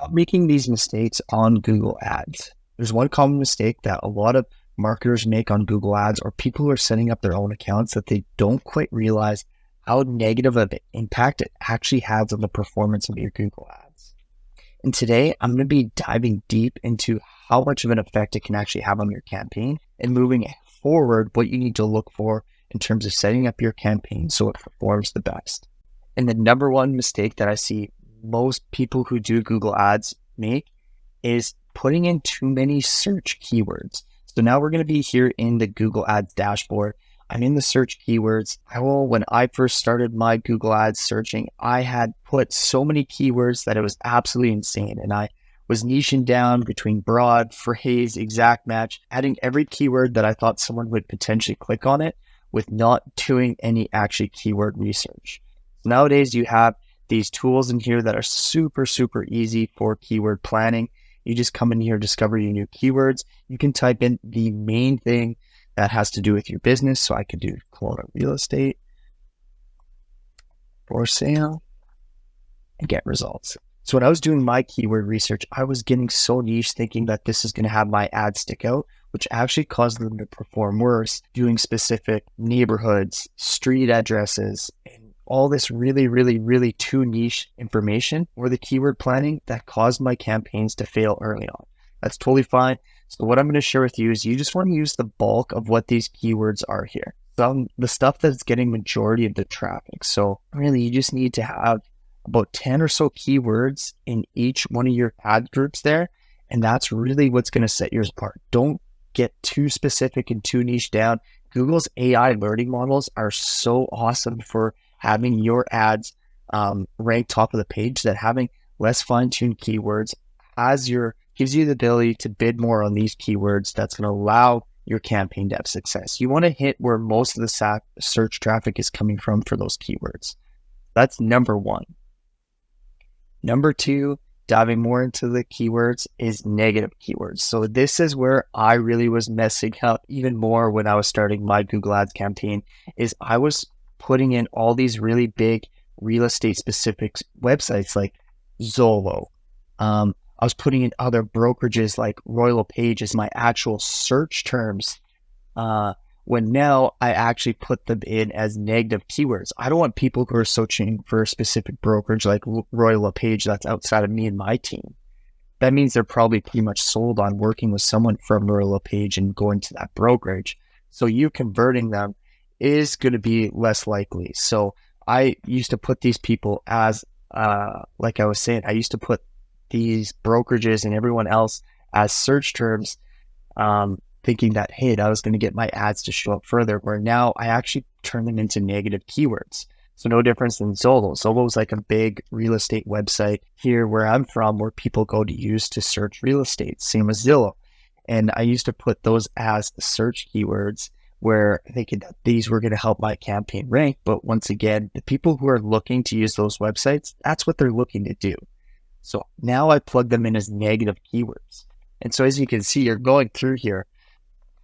Stop making these mistakes on Google Ads. There's one common mistake that a lot of marketers make on Google Ads, or people who are setting up their own accounts, that they don't quite realize how negative of an impact it actually has on the performance of your Google Ads. And today I'm going to be diving deep into how much of an effect it can actually have on your campaign, and moving forward, what you need to look for in terms of setting up your campaign so it performs the best. And the number one mistake that I see most people who do Google Ads make is putting in too many search keywords. So now we're going to be here in the Google Ads dashboard. I'm in the search keywords. When I first started my Google Ads searching, I had put so many keywords that it was absolutely insane. And I was niching down between broad, phrase, exact match, adding every keyword that I thought someone would potentially click on it, with not doing any actually keyword research. So nowadays you have these tools in here that are super, super easy for keyword planning. You just come in here, discover your new keywords. You can type in the main thing that has to do with your business. So I could do Kelowna real estate for sale and get results. So when I was doing my keyword research, I was getting so niche, thinking that this is going to have my ad stick out, which actually caused them to perform worse, doing specific neighborhoods, street addresses, and all this really, really, really too niche information or the keyword planning that caused my campaigns to fail early on. That's totally fine. So what I'm going to share with you is you just want to use the bulk of what these keywords are here. The stuff that's getting majority of the traffic. So really, you just need to have about 10 or so keywords in each one of your ad groups there. And that's really what's going to set yours apart. Don't get too specific and too niche down. Google's AI learning models are so awesome for having your ads rank top of the page, that having less fine-tuned keywords gives you the ability to bid more on these keywords. That's going to allow your campaign to have success. You want to hit where most of the search traffic is coming from for those keywords. That's number one. Number two, diving more into the keywords, is negative keywords. So this is where I really was messing up even more when I was starting my Google Ads campaign, is I was putting in all these really big real estate specific websites like Zillow. I was putting in other brokerages like Royal LePage as my actual search terms, when now I actually put them in as negative keywords. I don't want people who are searching for a specific brokerage like Royal LePage that's outside of me and my team. That means they're probably pretty much sold on working with someone from Royal LePage and going to that brokerage. So you converting them is going to be less likely. So I used to put these people as, like I was saying, I used to put these brokerages and everyone else as search terms, thinking that, hey, that was going to get my ads to show up further, where now I actually turn them into negative keywords. So no difference than Zillow. Zillow is like a big real estate website here where I'm from, where people go to use to search real estate, same as Zillow. And I used to put those as search keywords, where thinking that these were going to help my campaign rank. But once again, the people who are looking to use those websites, that's what they're looking to do. So now I plug them in as negative keywords. And so as you can see, you're going through here,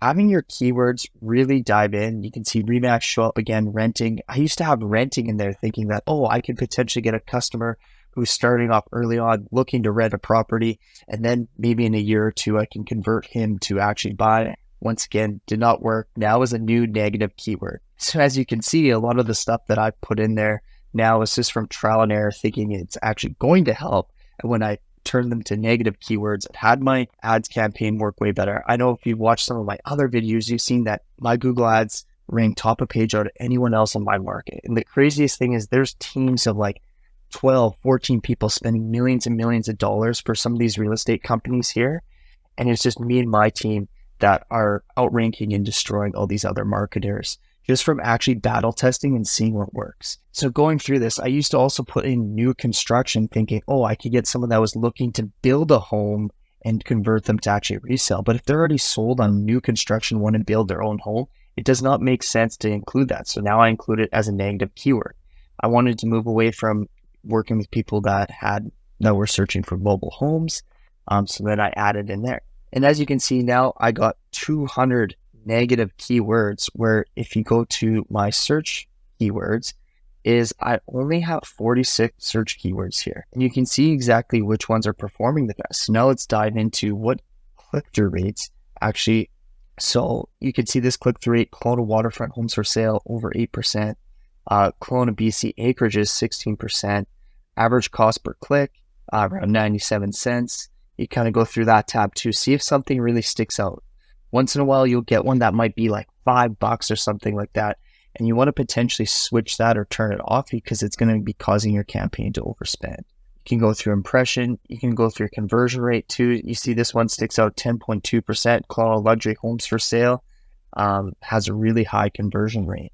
having your keywords really dive in. You can see Remax show up again, renting. I used to have renting in there, thinking that, oh, I could potentially get a customer who's starting off early on, looking to rent a property. And then maybe in a year or two, I can convert him to actually buy it. Once again, did not work. Now is a new negative keyword. So as you can see, a lot of the stuff that I put in there now is just from trial and error, thinking it's actually going to help. And when I turn them to negative keywords, it had my ads campaign work way better. I know if you've watched some of my other videos, you've seen that my Google Ads rank top of page out of anyone else in my market. And the craziest thing is there's teams of like 12, 14 people spending millions and millions of dollars for some of these real estate companies here. And it's just me and my team that are outranking and destroying all these other marketers, just from actually battle testing and seeing what works. So going through this, I used to also put in new construction, thinking, oh, I could get someone that was looking to build a home and convert them to actually resell. But if they're already sold on new construction, want to build their own home, it does not make sense to include that. So now I include it as a negative keyword. I wanted to move away from working with people that were searching for mobile homes. So then I added in there. And as you can see now, I got 200 negative keywords, where if you go to my search keywords, is I only have 46 search keywords here. And you can see exactly which ones are performing the best. So now let's dive into what click-through rates actually. So you can see this click-through rate, Kelowna waterfront homes for sale, over 8%. Kelowna BC acreages, 16%. Average cost per click, around 97 cents. You kind of go through that tab too, see if something really sticks out. Once in a while, you'll get one that might be like $5 or something like that. And you want to potentially switch that or turn it off because it's going to be causing your campaign to overspend. You can go through impression. You can go through conversion rate too. You see this one sticks out, 10.2%. Kelowna luxury homes for sale has a really high conversion rate.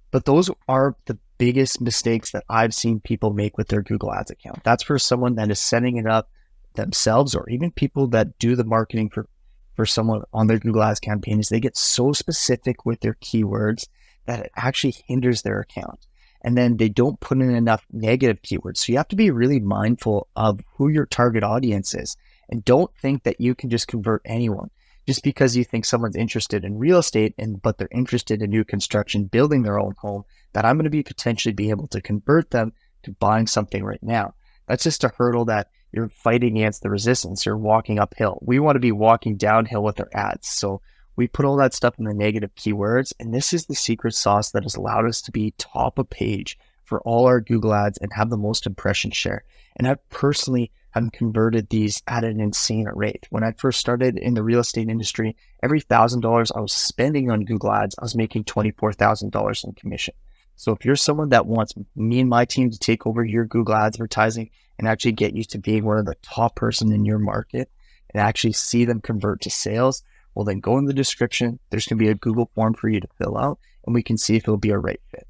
But those are the biggest mistakes that I've seen people make with their Google Ads account. That's for someone that is setting it up themselves, or even people that do the marketing for someone on their Google Ads campaign, is they get so specific with their keywords that it actually hinders their account. And then they don't put in enough negative keywords. So you have to be really mindful of who your target audience is. And don't think that you can just convert anyone just because you think someone's interested in real estate but they're interested in new construction, building their own home, that I'm going to potentially be able to convert them to buying something right now. That's just a hurdle that you're fighting against the resistance. You're walking uphill. We want to be walking downhill with our ads. So we put all that stuff in the negative keywords, and this is the secret sauce that has allowed us to be top of page for all our Google ads and have the most impression share. And I personally have converted these at an insane rate. When I first started in the real estate industry, every $1,000 I was spending on Google ads, I was making $24,000 in commission. So if you're someone that wants me and my team to take over your Google advertising and actually get you to being one of the top person in your market and actually see them convert to sales, well, then go in the description. There's going to be a Google form for you to fill out, and we can see if it'll be a right fit.